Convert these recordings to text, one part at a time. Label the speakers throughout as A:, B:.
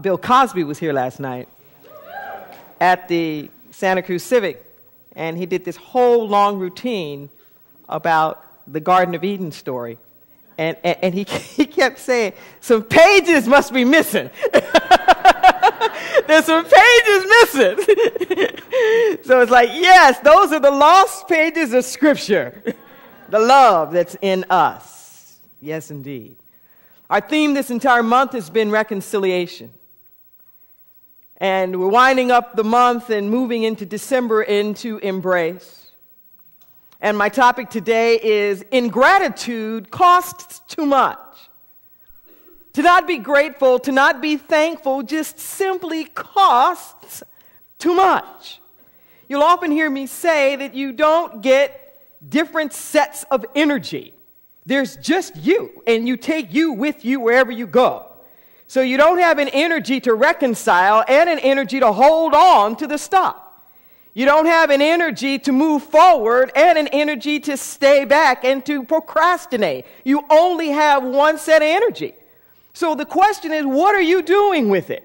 A: Bill Cosby was here last night at the Santa Cruz Civic, and he did this whole long routine about the Garden of Eden story. And he kept saying, some pages must be missing. There's some pages missing. So it's like, yes, those are the lost pages of Scripture. The love that's in us. Yes, indeed. Our theme this entire month has been reconciliation. And we're winding up the month and moving into December into embrace. And my topic today is ingratitude costs too much. To not be grateful, to not be thankful, just simply costs too much. You'll often hear me say that you don't get different sets of energy. There's just you, and you take you with you wherever you go. So you don't have an energy to reconcile and an energy to hold on to the stop. You don't have an energy to move forward and an energy to stay back and to procrastinate. You only have one set of energy. So the question is, what are you doing with it?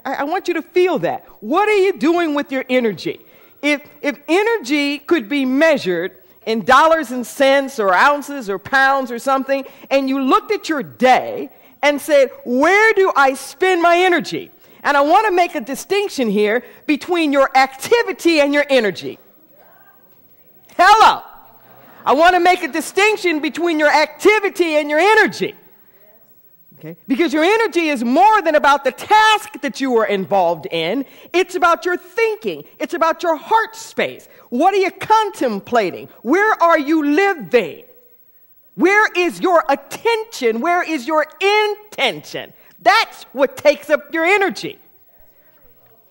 A: I want you to feel that. What are you doing with your energy? If energy could be measured in dollars and cents or ounces or pounds or something, and you looked at your day and said, where do I spend my energy? And I want to make a distinction here between your activity and your energy. Hello. I want to make a distinction between your activity and your energy. Okay? Because your energy is more than about the task that you are involved in. It's about your thinking. It's about your heart space. What are you contemplating? Where are you living? Where is your attention? Where is your intention? That's what takes up your energy.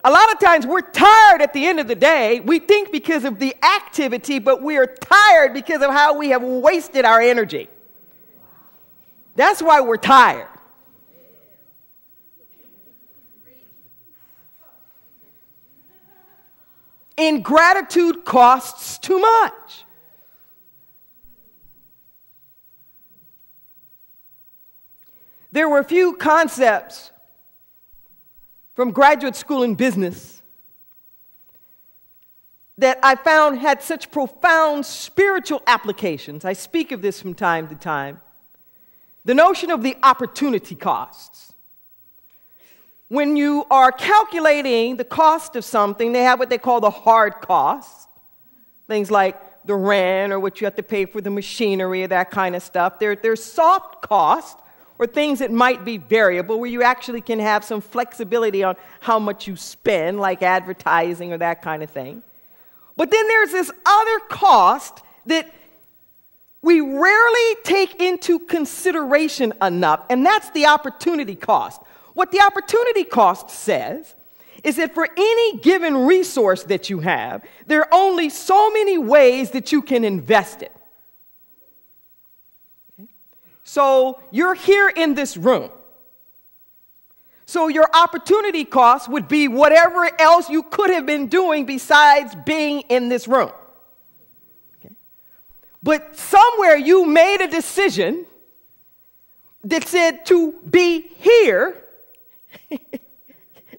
A: A lot of times we're tired at the end of the day. We think because of the activity, but we are tired because of how we have wasted our energy. That's why we're tired. Ingratitude costs too much. There were a few concepts from graduate school in business that I found had such profound spiritual applications. I speak of this from time to time. The notion of the opportunity costs. When you are calculating the cost of something, they have what they call the hard costs. Things like the rent or what you have to pay for the machinery or that kind of stuff. There's soft costs, or things that might be variable, where you actually can have some flexibility on how much you spend, like advertising or that kind of thing. But then there's this other cost that we rarely take into consideration enough, and that's the opportunity cost. What the opportunity cost says is that for any given resource that you have, there are only so many ways that you can invest it. So you're here in this room. So your opportunity cost would be whatever else you could have been doing besides being in this room. Okay? But somewhere you made a decision that said to be here.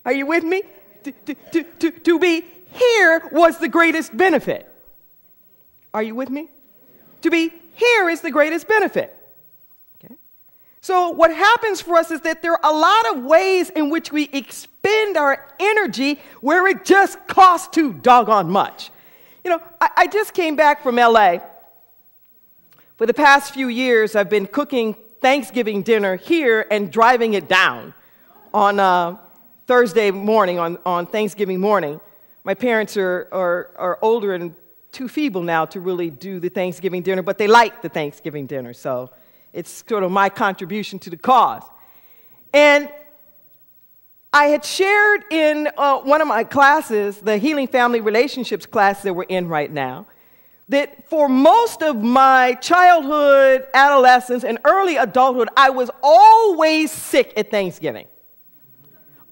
A: Are you with me? To be here was the greatest benefit. Are you with me? To be here is the greatest benefit. So what happens for us is that there are a lot of ways in which we expend our energy where it just costs too doggone much. You know, I just came back from LA. For the past few years, I've been cooking Thanksgiving dinner here and driving it down on Thursday morning, on Thanksgiving morning. My parents are older and too feeble now to really do the Thanksgiving dinner, but they like the Thanksgiving dinner, so it's sort of my contribution to the cause. And I had shared in one of my classes, the Healing Family Relationships class that we're in right now, that for most of my childhood, adolescence, and early adulthood, I was always sick at Thanksgiving.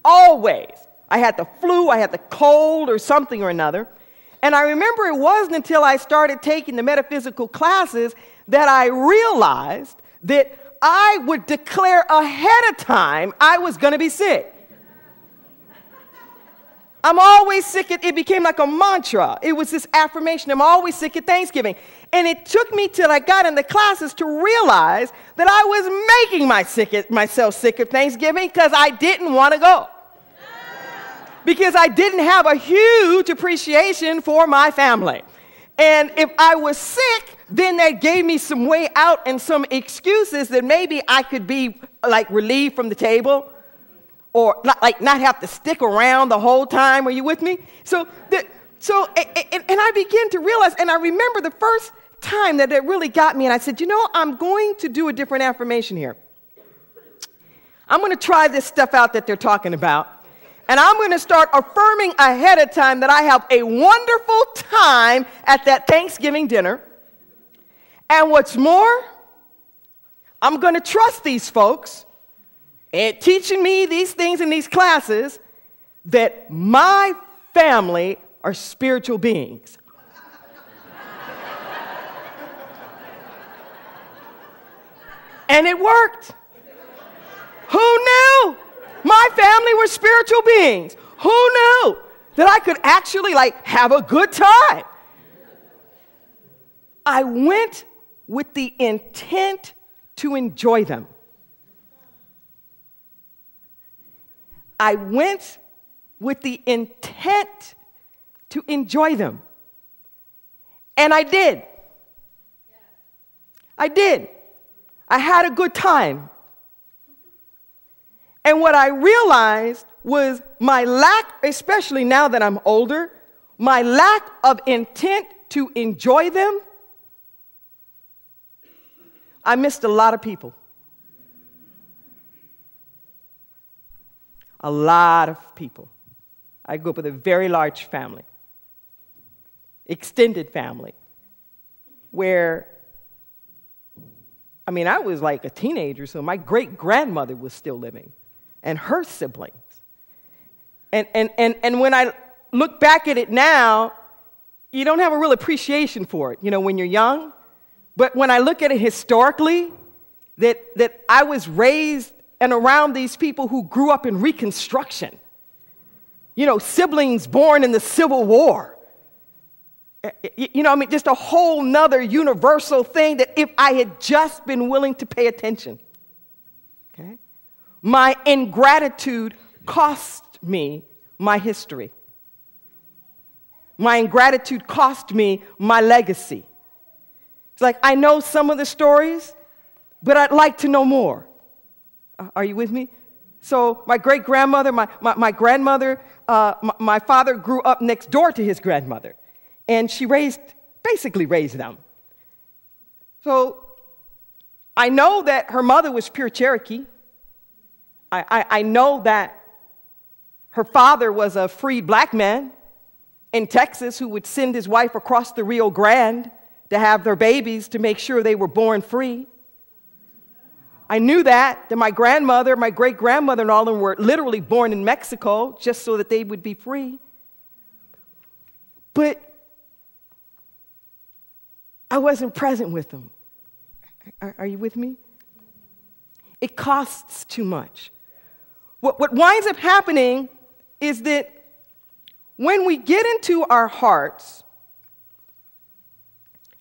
A: Always. I had the flu, I had the cold, or something or another. And I remember it wasn't until I started taking the metaphysical classes that I realized that I would declare ahead of time I was going to be sick. I'm always sick at, it became like a mantra. It was this affirmation, I'm always sick at Thanksgiving. And it took me till I got into classes to realize that I was making myself sick at Thanksgiving because I didn't want to go. Because I didn't have a huge appreciation for my family. And if I was sick, then that gave me some way out and some excuses that maybe I could be like relieved from the table or not have to stick around the whole time. Are you with me? And I began to realize, and I remember the first time that it really got me, and I said, you know, I'm going to do a different affirmation here. I'm going to try this stuff out that they're talking about. And I'm going to start affirming ahead of time that I have a wonderful time at that Thanksgiving dinner. And what's more, I'm going to trust these folks and teaching me these things in these classes that my family are spiritual beings. And it worked. Who knew? My family were spiritual beings. Who knew that I could actually have a good time? I went with the intent to enjoy them. I went with the intent to enjoy them. And I did. I did. I had a good time. And what I realized was my lack, especially now that I'm older, my lack of intent to enjoy them, I missed a lot of people. A lot of people. I grew up with a very large family, extended family, where, I was like a teenager, so my great-grandmother was still living, and her siblings. And when I look back at it now, you don't have a real appreciation for it, when you're young. But when I look at it historically, that I was raised and around these people who grew up in Reconstruction, siblings born in the Civil War. Just a whole nother universal thing that if I had just been willing to pay attention, okay? My ingratitude cost me my history. My ingratitude cost me my legacy. It's like I know some of the stories, but I'd like to know more. Are you with me? So my great-grandmother, my grandmother, my father grew up next door to his grandmother. And she basically raised them. So I know that her mother was pure Cherokee. I know that her father was a free black man in Texas who would send his wife across the Rio Grande to have their babies to make sure they were born free. I knew that my grandmother, my great-grandmother, and all of them were literally born in Mexico just so that they would be free. But I wasn't present with them. Are you with me? It costs too much. What winds up happening is that when we get into our hearts,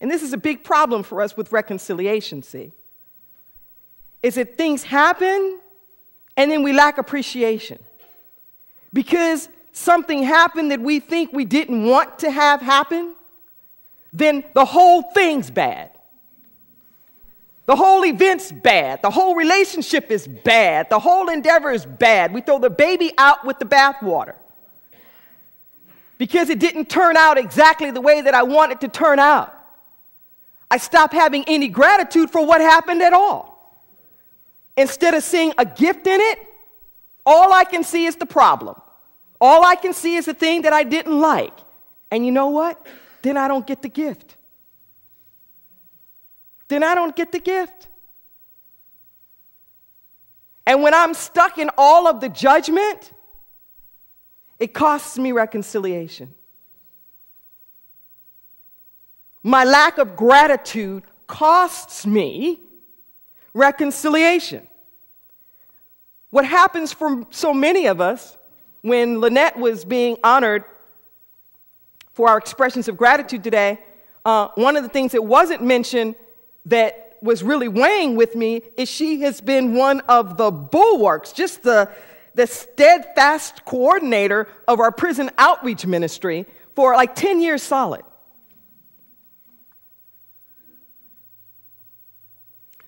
A: and this is a big problem for us with reconciliation, see, is that things happen and then we lack appreciation. Because something happened that we think we didn't want to have happen, then the whole thing's bad. The whole event's bad. The whole relationship is bad. The whole endeavor is bad. We throw the baby out with the bathwater because it didn't turn out exactly the way that I want it to turn out. I stop having any gratitude for what happened at all. Instead of seeing a gift in it, all I can see is the problem. All I can see is the thing that I didn't like. And you know what? Then I don't get the gift. Then I don't get the gift. And when I'm stuck in all of the judgment, it costs me reconciliation. My lack of gratitude costs me reconciliation. What happens for so many of us when Lynette was being honored for our expressions of gratitude today, one of the things that wasn't mentioned that was really weighing with me is she has been one of the bulwarks, just the steadfast coordinator of our prison outreach ministry for like 10 years solid.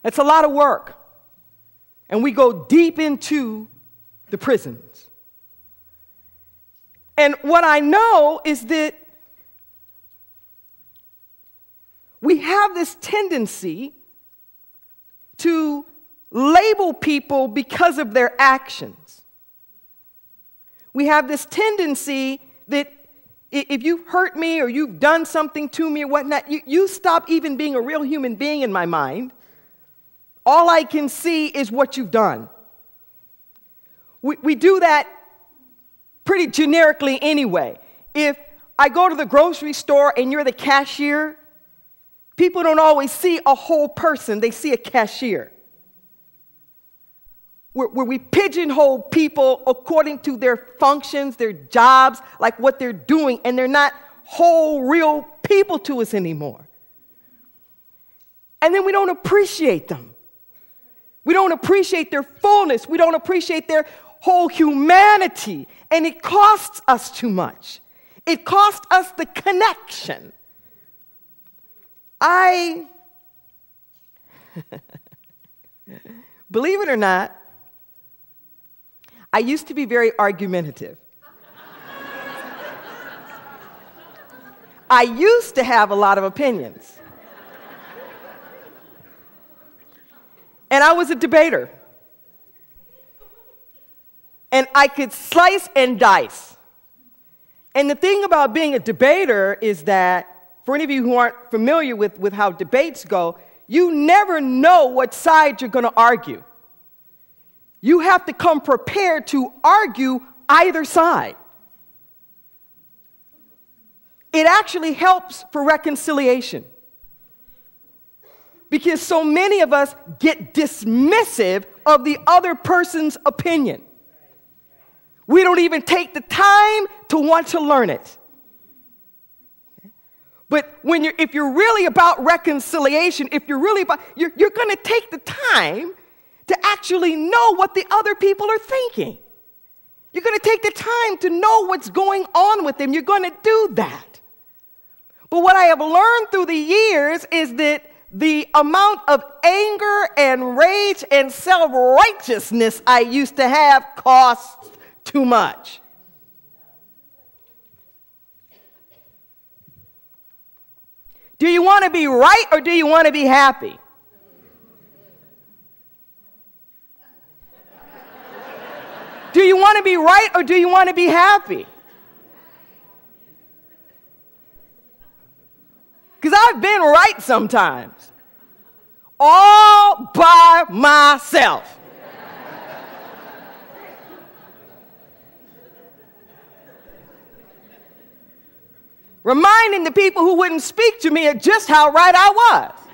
A: It's a lot of work. And we go deep into the prisons. And what I know is that we have this tendency to label people because of their actions. We have this tendency that if you've hurt me or you've done something to me or whatnot, you stop even being a real human being in my mind. All I can see is what you've done. We do that pretty generically anyway. If I go to the grocery store and you're the cashier, people don't always see a whole person, they see a cashier. Where we pigeonhole people according to their functions, their jobs, like what they're doing, and they're not whole, real people to us anymore. And then we don't appreciate them. We don't appreciate their fullness. We don't appreciate their whole humanity. And it costs us too much. It costs us the connection. Believe it or not, I used to be very argumentative. I used to have a lot of opinions. And I was a debater. And I could slice and dice. And the thing about being a debater is that, for any of you who aren't familiar with how debates go, you never know what side you're going to argue. You have to come prepared to argue either side. It actually helps for reconciliation. Because so many of us get dismissive of the other person's opinion. We don't even take the time to want to learn it. But if you're really about reconciliation, if you're really about, you're going to take the time to actually know what the other people are thinking. You're going to take the time to know what's going on with them. You're going to do that. But what I have learned through the years is that the amount of anger and rage and self-righteousness I used to have costs too much. Do you want to be right or do you want to be happy? Do you want to be right or do you want to be happy? Because I've been right sometimes. All by myself. Reminding the people who wouldn't speak to me of just how right I was.